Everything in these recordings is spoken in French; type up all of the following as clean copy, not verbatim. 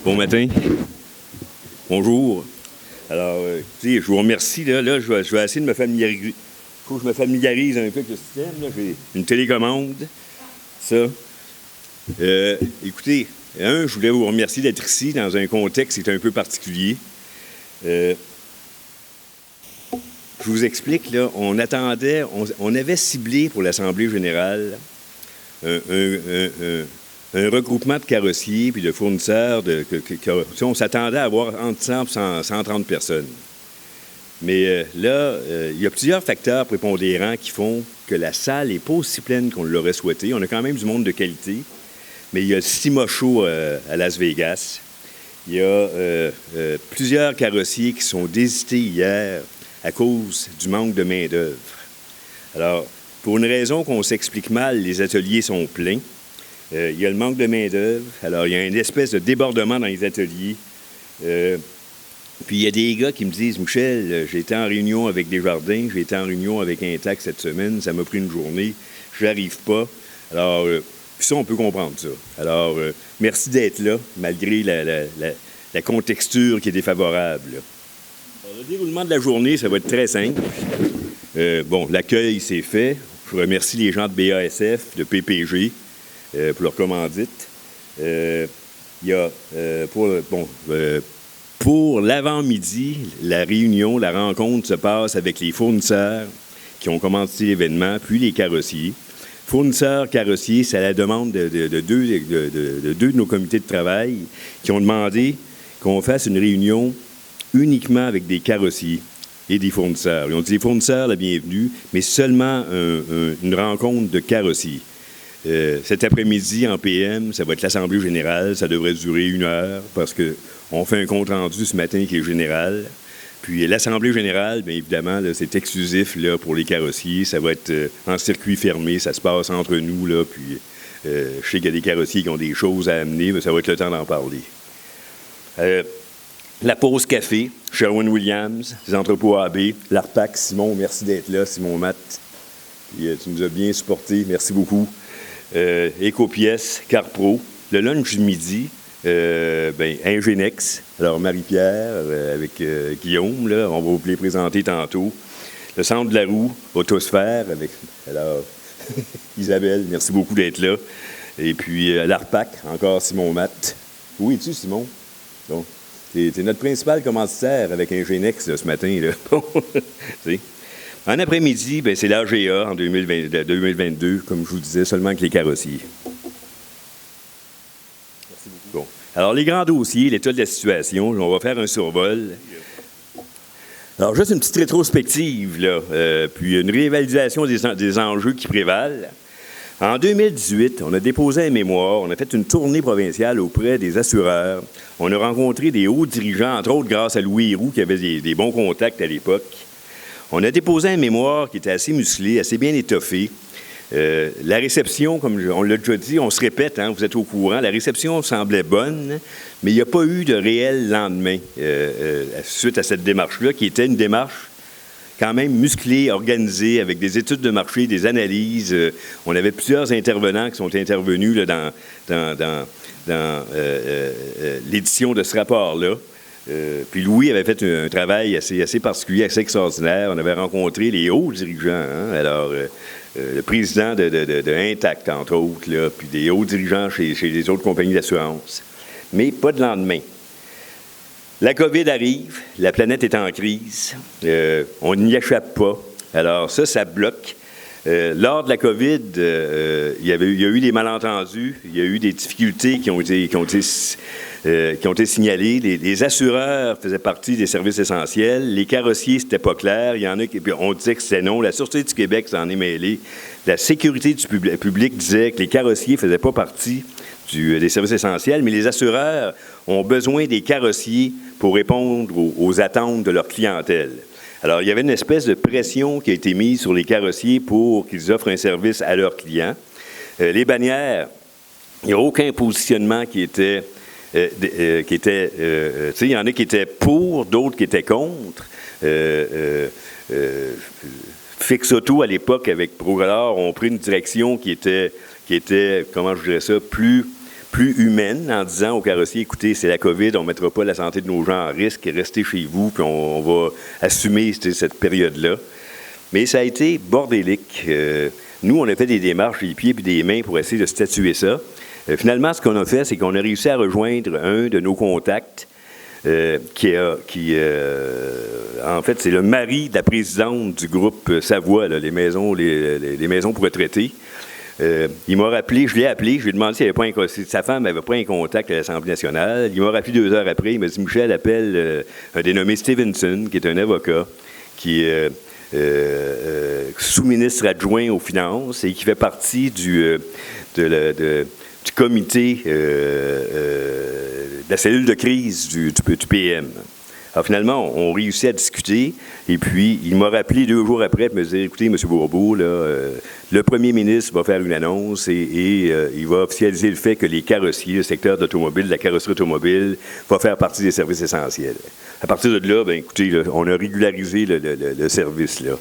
Bon matin. Bonjour. Alors, écoutez, je vous remercie. Là, je vais essayer de me familiariser. Il faut que je me familiarise un peu avec le système. Là. J'ai une télécommande. Ça. Écoutez, je voulais vous remercier d'être ici dans un contexte qui est un peu particulier. Je vous explique, là, on avait ciblé pour l'Assemblée générale un regroupement de carrossiers puis de fournisseurs. On s'attendait à avoir entre 100 et 130 personnes. Mais là, il y a plusieurs facteurs prépondérants qui font que la salle n'est pas aussi pleine qu'on l'aurait souhaité. On a quand même du monde de qualité, mais il y a le SIMA Show à Las Vegas. Il y a plusieurs carrossiers qui sont désités hier à cause du manque de main-d'œuvre. Alors, pour une raison qu'on s'explique mal, les ateliers sont pleins. Il y a le manque de main-d'œuvre. Alors, il y a une espèce de débordement dans les ateliers. Puis, il y a des gars qui me disent « Michel, j'ai été en réunion avec Desjardins, j'ai été en réunion avec Intact cette semaine, ça m'a pris une journée, je n'arrive pas. » Alors, puis ça, on peut comprendre ça. Alors, merci d'être là, malgré la contexture qui est défavorable. Alors, le déroulement de la journée, ça va être très simple. L'accueil, c'est fait. Je remercie les gens de BASF, de PPG, pour leur commandite. Il y a, pour l'avant-midi, la réunion, la rencontre se passe avec les fournisseurs qui ont commandité l'événement, puis les carrossiers. Fournisseurs, carrossiers, c'est à la demande de deux de nos comités de travail qui ont demandé qu'on fasse une réunion uniquement avec des carrossiers et des fournisseurs. Ils ont dit les fournisseurs, la bienvenue, mais seulement une rencontre de carrossiers. Cet après-midi, en PM, ça va être l'Assemblée générale. Ça devrait durer 1 heure parce qu'on fait un compte-rendu ce matin qui est général. Puis l'Assemblée générale, bien évidemment, là, c'est exclusif là, pour les carrossiers. Ça va être en circuit fermé. Ça se passe entre nous. Là, puis je sais qu'il y a des carrossiers qui ont des choses à amener, mais ça va être le temps d'en parler. La pause café, Sherwin-Williams, les entrepôts AB, l'ARPAC, Simon, merci d'être là, Simon Matt. Puis, tu nous as bien supportés, merci beaucoup. Écopièces, Carpro, le lunch du midi, Ingenex, alors Marie-Pierre avec Guillaume, là, on va vous les présenter tantôt. Le Centre de la Roue, Autosphère, avec alors, Isabelle, merci beaucoup d'être là. Et puis l'ARPAC, encore Simon Matt. Où es-tu, Simon? Donc, t'es notre principal commanditaire avec Ingenex là, ce matin. Là. En après-midi, c'est l'AGA en 2022, comme je vous disais, seulement avec les carrossiers. Merci beaucoup. Bon. Alors, les grands dossiers, l'état de la situation, on va faire un survol. Alors, juste une petite rétrospective, là, puis une réévaluation des enjeux qui prévalent. En 2018, on a déposé un mémoire, on a fait une tournée provinciale auprès des assureurs. On a rencontré des hauts dirigeants, entre autres grâce à Louis Héroux, qui avait des bons contacts à l'époque. On a déposé un mémoire qui était assez musclé, assez bien étoffé. La réception, comme on l'a déjà dit, on se répète, hein, vous êtes au courant, la réception semblait bonne, mais il n'y a pas eu de réel lendemain suite à cette démarche-là, qui était une démarche quand même musclée, organisée, avec des études de marché, des analyses. On avait plusieurs intervenants qui sont intervenus là, dans l'édition de ce rapport-là. Puis Louis avait fait un travail assez particulier, assez extraordinaire. On avait rencontré les hauts dirigeants, hein? Alors le président de Intact, entre autres, là, puis des hauts dirigeants chez les autres compagnies d'assurance. Mais pas de lendemain. La COVID arrive, la planète est en crise, on n'y échappe pas. Alors ça bloque. Lors de la COVID, il y a eu des malentendus, il y a eu des difficultés qui ont été signalées. Les assureurs faisaient partie des services essentiels. Les carrossiers, c'était pas clair. Il y en a qui on disait que c'était non. La Sûreté du Québec s'en est mêlée. La sécurité du public disait que les carrossiers faisaient pas partie des services essentiels, mais les assureurs ont besoin des carrossiers pour répondre aux attentes de leur clientèle. Alors, il y avait une espèce de pression qui a été mise sur les carrossiers pour qu'ils offrent un service à leurs clients. Les bannières, il n'y a aucun positionnement qui était... il y en a qui étaient pour, d'autres qui étaient contre. Fix Auto, à l'époque, avec Procolor, ont pris une direction qui était, comment je dirais ça, plus plus humaine en disant aux carrossiers, écoutez, c'est la COVID, on ne mettra pas la santé de nos gens en risque, restez chez vous, puis on va assumer cette période-là. Mais ça a été bordélique. Nous, on a fait des démarches des pieds et des mains pour essayer de statuer ça. Finalement, ce qu'on a fait, c'est qu'on a réussi à rejoindre un de nos contacts, en fait, c'est le mari de la présidente du groupe Savoie, là, les maisons pour retraités. Il m'a rappelé, je l'ai appelé, je lui ai demandé si sa femme n'avait pas un contact à l'Assemblée nationale. Il m'a rappelé 2 heures après, il m'a dit, Michel appelle un dénommé Stevenson, qui est un avocat, qui est sous-ministre adjoint aux Finances et qui fait partie du comité de la cellule de crise du PM. Alors finalement, on réussit à discuter et puis il m'a rappelé 2 jours après pour me dire, écoutez, M. Bourbeau, là, le premier ministre va faire une annonce et il va officialiser le fait que les carrossiers, le secteur d'automobile, la carrosserie automobile, va faire partie des services essentiels. À partir de là, bien, écoutez, là, on a régularisé le service, là.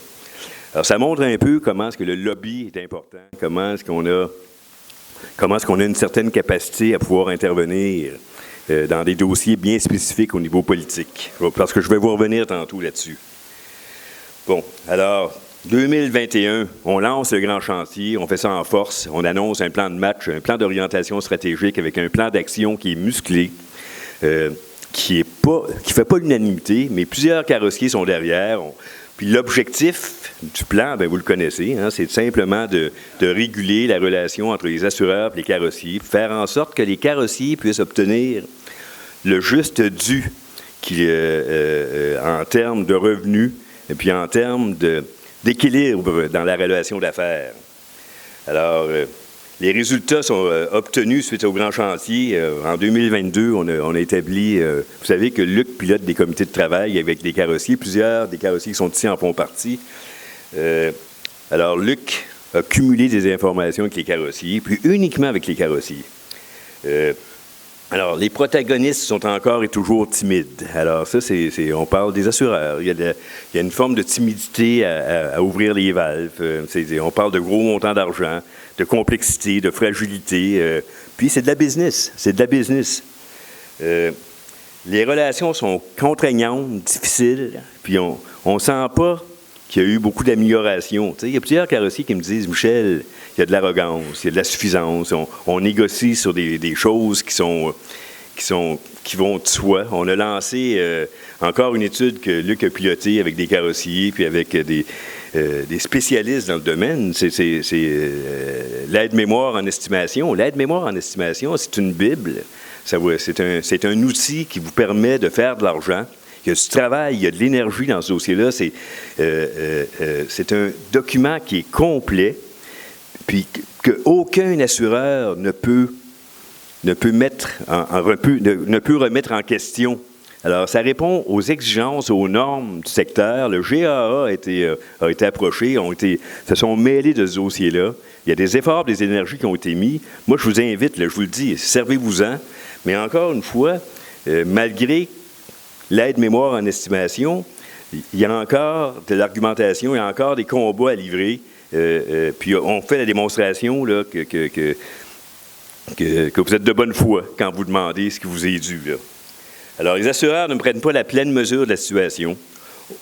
Alors ça montre un peu comment est-ce que le lobby est important, comment est-ce qu'on a une certaine capacité à pouvoir intervenir dans des dossiers bien spécifiques au niveau politique. Parce que je vais vous revenir tantôt là-dessus. Bon, alors, 2021, on lance le grand chantier, on fait ça en force, on annonce un plan de match, un plan d'orientation stratégique avec un plan d'action qui est musclé, qui fait pas l'unanimité, mais plusieurs carrossiers sont derrière. Puis l'objectif du plan, bien, vous le connaissez, hein, c'est simplement de réguler la relation entre les assureurs et les carrossiers, faire en sorte que les carrossiers puissent obtenir le juste dû en termes de revenus et puis en termes d'équilibre dans la relation d'affaires. Alors, les résultats sont obtenus suite au grand chantier. En 2022, on a établi, vous savez que Luc pilote des comités de travail avec des carrossiers. Plusieurs des carrossiers qui sont ici en font partie. Alors, Luc a cumulé des informations avec les carrossiers, puis uniquement avec les carrossiers. Alors, les protagonistes sont encore et toujours timides. Alors, ça, on parle des assureurs. Il y a une forme de timidité à ouvrir les valves. On parle de gros montants d'argent, de complexité, de fragilité. Puis, c'est de la business. C'est de la business. Les relations sont contraignantes, difficiles, puis on ne sent pas qu'il y a eu beaucoup d'amélioration. Il y a plusieurs carrossiers qui me disent, Michel, il y a de l'arrogance, il y a de la suffisance, on négocie sur des choses qui vont de soi. On a lancé encore une étude que Luc a pilotée avec des carrossiers, puis avec des spécialistes dans le domaine. C'est l'aide-mémoire en estimation. L'aide-mémoire en estimation, c'est une Bible. C'est un outil qui vous permet de faire de l'argent. Il y a du travail, il y a de l'énergie dans ce dossier-là. C'est un document qui est complet, puis qu'aucun assureur ne peut remettre en question. Alors, ça répond aux exigences, aux normes du secteur. Le GAA a été approché, se sont mêlés de ce dossier-là. Il y a des efforts, des énergies qui ont été mis. Moi, je vous invite, là, je vous le dis, servez-vous-en. Mais encore une fois, malgré l'aide-mémoire en estimation, il y a encore de l'argumentation, il y a encore des combats à livrer. Puis on fait la démonstration là, que vous êtes de bonne foi quand vous demandez ce qui vous est dû. Là. Alors, les assureurs ne prennent pas la pleine mesure de la situation.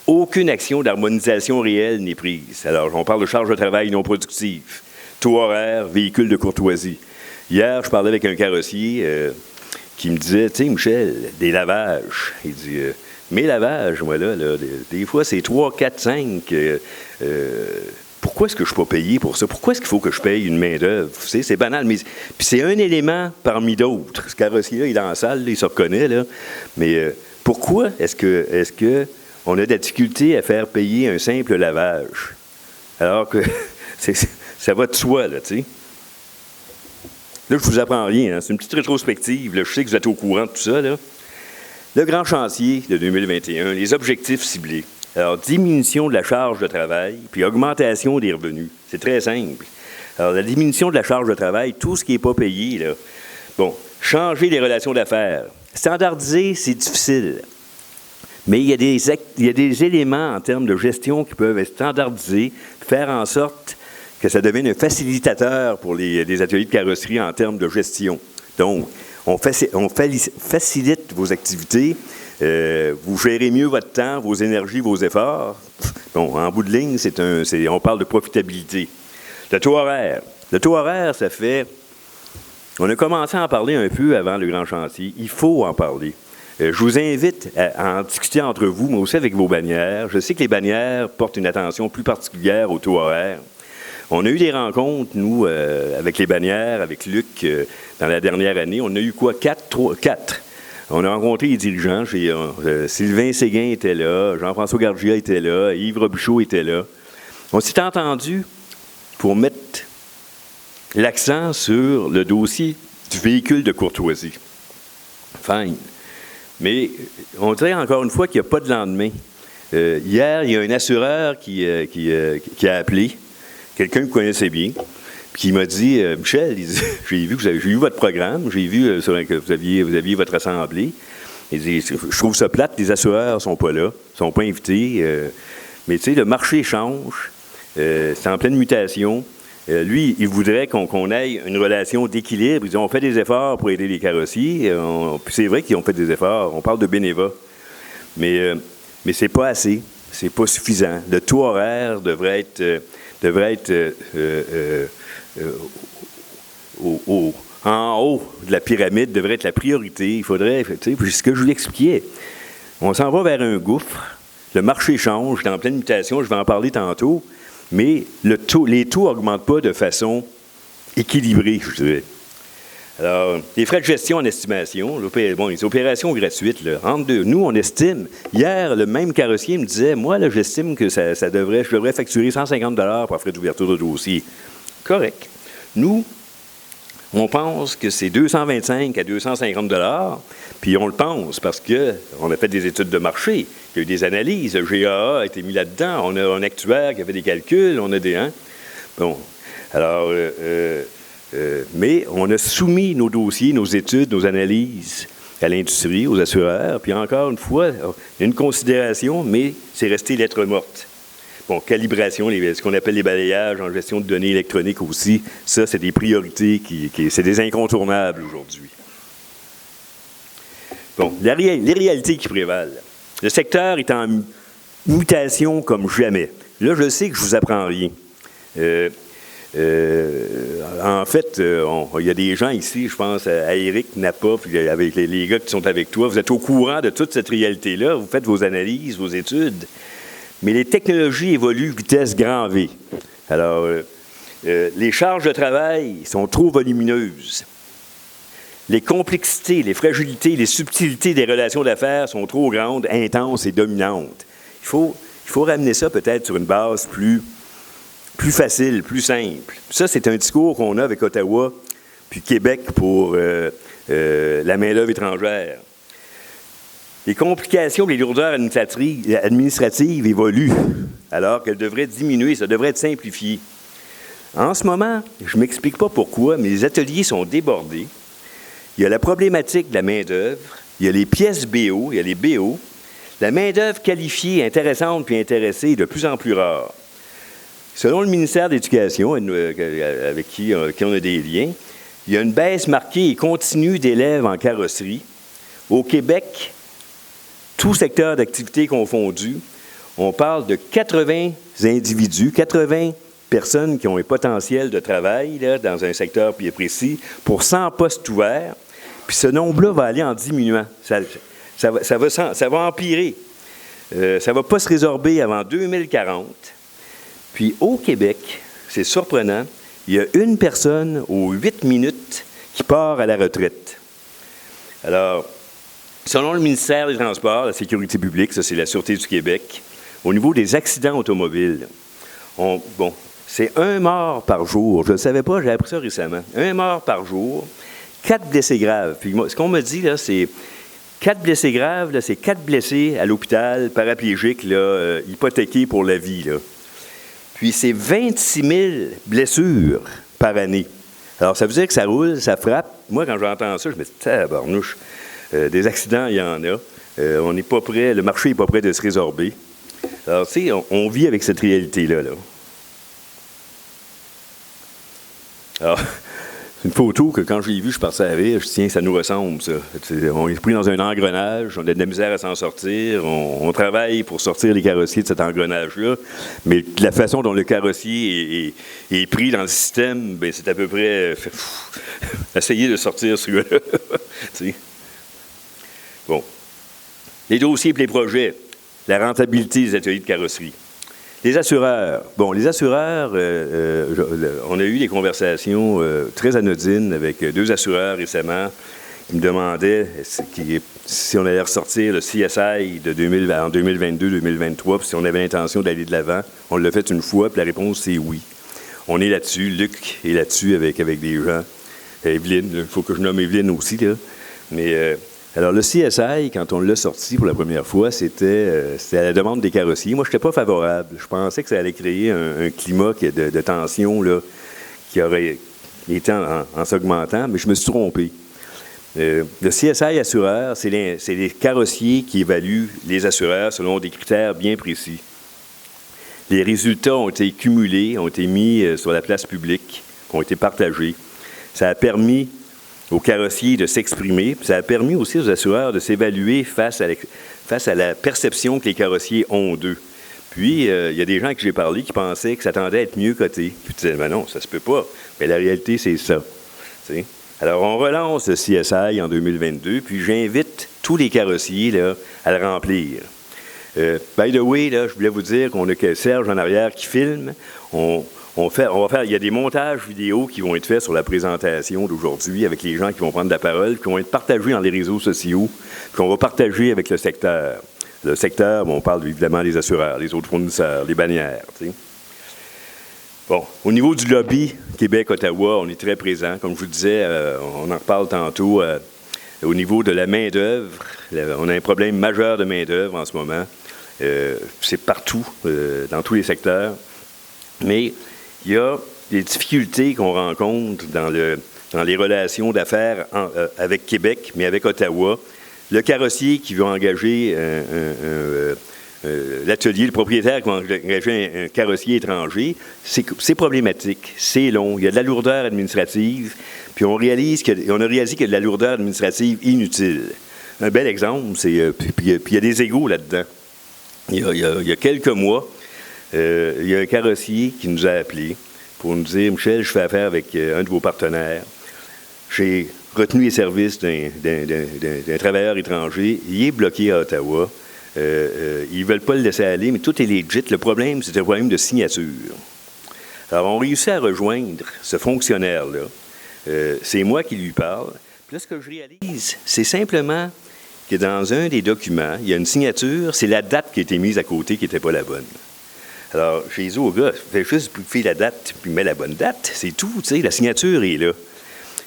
Aucune action d'harmonisation réelle n'est prise. Alors, on parle de charge de travail non productive, taux horaire, véhicules de courtoisie. Hier, je parlais avec un carrossier qui me disait, tu sais, Michel, des lavages. Il dit, mes lavages, moi, là des fois, c'est 3, 4, 5. Pourquoi est-ce que je ne suis pas payé pour ça? Pourquoi est-ce qu'il faut que je paye une main-d'œuvre? C'est banal. Mais puis c'est un élément parmi d'autres. Ce carrossier-là, il est dans la salle, là, il se reconnaît. Là. Mais pourquoi est-ce que on a de la difficulté à faire payer un simple lavage? Alors que ça va de soi, là, tu sais. Là, je ne vous apprends rien. Hein. C'est une petite rétrospective. Là. Je sais que vous êtes au courant de tout ça. Là. Le grand chantier de 2021, les objectifs ciblés. Alors, diminution de la charge de travail, puis augmentation des revenus. C'est très simple. Alors, la diminution de la charge de travail, tout ce qui n'est pas payé, là. Bon, changer les relations d'affaires. Standardiser, c'est difficile. Mais il y a des éléments en termes de gestion qui peuvent être standardisés, faire en sorte que ça devienne un facilitateur pour les ateliers de carrosserie en termes de gestion. Donc, on facilite vos activités, vous gérez mieux votre temps, vos énergies, vos efforts. Bon, en bout de ligne, on parle de profitabilité. Le taux horaire. Le taux horaire, ça fait... On a commencé à en parler un peu avant le grand chantier. Il faut en parler. Je vous invite à en discuter entre vous, mais aussi avec vos bannières. Je sais que les bannières portent une attention plus particulière au taux horaire. On a eu des rencontres, nous, avec les bannières, avec Luc, dans la dernière année. On a eu quoi? Quatre. On a rencontré les dirigeants. Sylvain Séguin était là, Jean-François Gargia était là, Yves Robichaud était là. On s'est entendu pour mettre l'accent sur le dossier du véhicule de courtoisie. Fine. Mais on dirait encore une fois qu'il n'y a pas de lendemain. Hier, il y a un assureur qui a appelé, quelqu'un que vous connaissez bien, puis qui m'a dit « Michel, j'ai vu votre programme, j'ai vu que vous aviez votre assemblée. Il dit, je trouve ça plate, les assureurs ne sont pas là, ne sont pas invités. Mais tu sais, le marché change, c'est en pleine mutation. Lui, il voudrait qu'on ait une relation d'équilibre. Il dit, on fait des efforts pour aider les carrossiers. Puis c'est vrai qu'ils ont fait des efforts. On parle de bénévolat. Mais c'est pas assez. C'est pas suffisant. Le taux horaire devrait être en haut de la pyramide, devrait être la priorité. Il faudrait, tu sais, ce que je vous expliquais. On s'en va vers un gouffre. Le marché change, il est en pleine mutation. Je vais en parler tantôt. Mais les taux n'augmentent pas de façon équilibrée, je dirais. Alors, les frais de gestion en estimation, les opérations gratuites, là, entre deux, nous, on estime. Hier, le même carrossier me disait, moi, là, j'estime que je devrais facturer 150 $ par frais d'ouverture de dossier. Correct. Nous, on pense que c'est 225 à 250 $, puis on le pense parce qu'on a fait des études de marché, il y a eu des analyses, le GAA a été mis là-dedans, on a un actuaire qui a fait des calculs, on a des... Hein? Bon, alors, mais on a soumis nos dossiers, nos études, nos analyses à l'industrie, aux assureurs, puis encore une fois, il y a une considération, mais c'est resté lettre morte. Bon, calibration, ce qu'on appelle les balayages en gestion de données électroniques aussi, ça, c'est des priorités, c'est des incontournables aujourd'hui. Bon, les réalités qui prévalent. Le secteur est en mutation comme jamais. Là, je sais que je ne vous apprends rien. En fait, il y a des gens ici, je pense à Éric Napa, puis avec les gars qui sont avec toi, vous êtes au courant de toute cette réalité-là, vous faites vos analyses, vos études. Mais les technologies évoluent vitesse grand V. Alors, les charges de travail sont trop volumineuses. Les complexités, les fragilités, les subtilités des relations d'affaires sont trop grandes, intenses et dominantes. Il faut ramener ça peut-être sur une base plus facile, plus simple. Ça, c'est un discours qu'on a avec Ottawa, puis Québec pour la main-d'œuvre étrangère. Les complications et les lourdeurs administratives évoluent, alors qu'elles devraient diminuer, ça devrait être simplifié. En ce moment, je ne m'explique pas pourquoi, mais les ateliers sont débordés. Il y a la problématique de la main-d'œuvre, il y a les pièces BO, il y a les BO. La main-d'œuvre qualifiée, intéressante puis intéressée est de plus en plus rare. Selon le ministère de l'Éducation, avec qui on a des liens, il y a une baisse marquée et continue d'élèves en carrosserie. Au Québec, tout secteur d'activité confondu, on parle de 80 individus, 80 personnes qui ont un potentiel de travail là, dans un secteur bien précis pour 100 postes ouverts. Puis ce nombre-là va aller en diminuant. Ça va empirer. Ça ne va pas se résorber avant 2040. Puis au Québec, c'est surprenant, il y a une personne aux 8 minutes qui part à la retraite. Alors, selon le ministère des Transports, la Sécurité publique, ça c'est la Sûreté du Québec, au niveau des accidents automobiles, c'est 1 mort par jour. Je ne le savais pas, j'ai appris ça récemment. 1 mort par jour, 4 blessés graves. Puis ce qu'on me dit, là, c'est 4 blessés graves, là, c'est 4 blessés à l'hôpital, paraplégiques, là, hypothéqués pour la vie. Là. Puis c'est 26 000 blessures par année. Alors, ça veut dire que ça roule, ça frappe. Moi, quand j'entends ça, je me dis, tabarnouche, des accidents, il y en a. On n'est pas prêt, le marché n'est pas prêt de se résorber. Alors, tu sais, on vit avec cette réalité-là. Là. Alors, C'est une photo que quand je l'ai vue, je suis parti à rire. Je dis, tiens, ça nous ressemble, ça. On est pris dans un engrenage, on a de la misère à s'en sortir, on travaille pour sortir les carrossiers de cet engrenage-là, mais la façon dont le carrossier est pris dans le système, bien, c'est à peu près essayer de sortir ce gars-là. Bon. Les dossiers et les projets, la rentabilité des ateliers de carrosserie. Les assureurs. Bon, les assureurs, on a eu des conversations très anodines avec 2 assureurs récemment qui me demandaient si on allait ressortir le CSI en 2022-2023, puis si on avait l'intention d'aller de l'avant. On l'a fait une fois, puis la réponse, c'est oui. On est là-dessus. Luc est là-dessus avec des gens. Evelyne, il faut que je nomme Evelyne aussi, là. Mais... alors, le CSI, quand on l'a sorti pour la première fois, c'était à la demande des carrossiers. Moi, je n'étais pas favorable. Je pensais que ça allait créer un climat de tension là, qui aurait été en s'augmentant, mais je me suis trompé. Le CSI assureur, c'est les carrossiers qui évaluent les assureurs selon des critères bien précis. Les résultats ont été cumulés, ont été mis sur la place publique, ont été partagés. Ça a permis aux carrossiers de s'exprimer. Ça a permis aussi aux assureurs de s'évaluer face à la perception que les carrossiers ont d'eux. Puis, il y a des gens à qui j'ai parlé qui pensaient que ça tendait à être mieux coté. Puis, tu disais, ben non, ça se peut pas. Mais la réalité, c'est ça. T'sais? Alors, on relance le CSI en 2022, puis j'invite tous les carrossiers là, à le remplir. By the way, là, je voulais vous dire qu'on a Serge en arrière qui filme. Il y a des montages vidéo qui vont être faits sur la présentation d'aujourd'hui avec les gens qui vont prendre la parole, qui vont être partagés dans les réseaux sociaux, qu'on va partager avec le secteur. Le secteur, on parle évidemment des assureurs, les autres fournisseurs, les bannières. T'sais. Bon, au niveau du lobby Québec-Ottawa, on est très présent. Comme je vous disais, on en reparle tantôt. Au niveau de la main-d'œuvre, on a un problème majeur de main-d'œuvre en ce moment. C'est partout, dans tous les secteurs. Mais il y a des difficultés qu'on rencontre dans les relations d'affaires avec Québec, mais avec Ottawa. Le carrossier qui veut engager l'atelier, le propriétaire qui va engager un carrossier étranger, c'est problématique, c'est long, il y a de la lourdeur administrative, puis on a réalisé qu'il y a de la lourdeur administrative inutile. Un bel exemple, puis il y a des égos là-dedans. Il y a quelques mois, il y a un carrossier qui nous a appelés pour nous dire « Michel, je fais affaire avec un de vos partenaires. J'ai retenu les services d'un travailleur étranger. Il est bloqué à Ottawa. Ils ne veulent pas le laisser aller, mais tout est legit. Le problème, c'est un problème de signature. » Alors, on réussit à rejoindre ce fonctionnaire-là. C'est moi qui lui parle. Puis là, ce que je réalise, c'est simplement que dans un des documents, il y a une signature, c'est la date qui a été mise à côté qui n'était pas la bonne. Alors, j'ai dit au gars, fais juste faire la date, puis mets la bonne date, c'est tout, tu sais, la signature est là.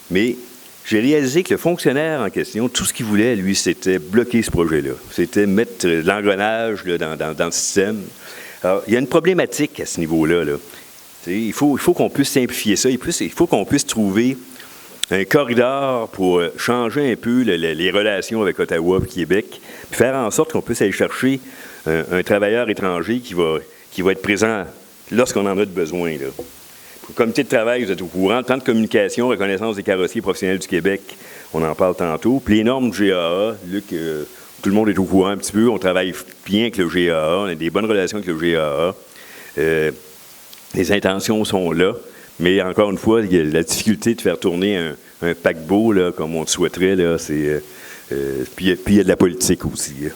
Mais j'ai réalisé que le fonctionnaire en question, tout ce qu'il voulait, lui, c'était bloquer ce projet-là. C'était mettre l'engrenage là, dans le système. Alors, il y a une problématique à ce niveau-là. Là. Il faut qu'on puisse simplifier ça. Il faut qu'on puisse trouver un corridor pour changer un peu les relations avec Ottawa et Québec, puis faire en sorte qu'on puisse aller chercher un travailleur étranger qui va être présent lorsqu'on en a besoin. Là. Pour le comité de travail, vous êtes au courant. Le plan de communication, reconnaissance des carrossiers professionnels du Québec, on en parle tantôt. Puis les normes du GAA, Luc, tout le monde est au courant un petit peu. On travaille bien avec le GAA. On a des bonnes relations avec le GAA. Les intentions sont là. Mais encore une fois, il y a la difficulté de faire tourner un paquebot là, comme on le souhaiterait. Là, puis il y a de la politique aussi. Là.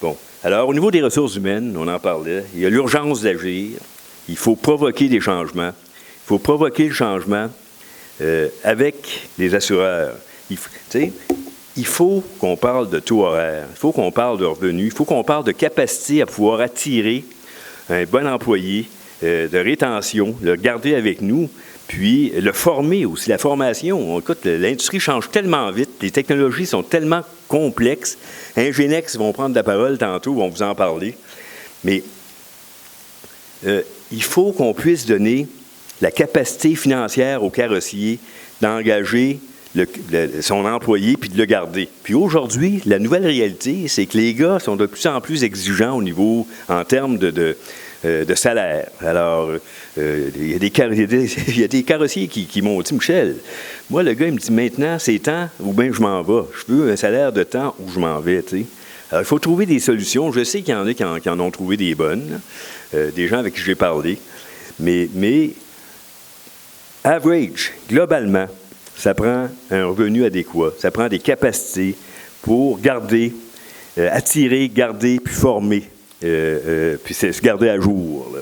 Bon. Alors, au niveau des ressources humaines, on en parlait, il y a l'urgence d'agir. Il faut provoquer des changements. Il faut provoquer le changement avec les assureurs. Il faut qu'on parle de taux horaire. Il faut qu'on parle de revenus. Il faut qu'on parle de capacité à pouvoir attirer un bon employé, de rétention, le garder avec nous, puis le former aussi. La formation, écoute, l'industrie change tellement vite, les technologies sont tellement complexes. Ingenex vont prendre la parole tantôt, vont vous en parler. Mais il faut qu'on puisse donner la capacité financière au carrossier d'engager son employé puis de le garder. Puis aujourd'hui, la nouvelle réalité, c'est que les gars sont de plus en plus exigeants au niveau, en termes de salaire. Alors, il y a des carrossiers qui m'ont dit, Michel, moi, le gars, il me dit, maintenant, c'est temps ou bien je m'en vais. Je veux un salaire de temps où je m'en vais, tu sais. Alors, il faut trouver des solutions. Je sais qu'il y en a qui en ont trouvé des bonnes, des gens avec qui j'ai parlé. Mais average, globalement, ça prend un revenu adéquat. Ça prend des capacités pour garder, attirer, garder, puis former, puis se garder à jour, là.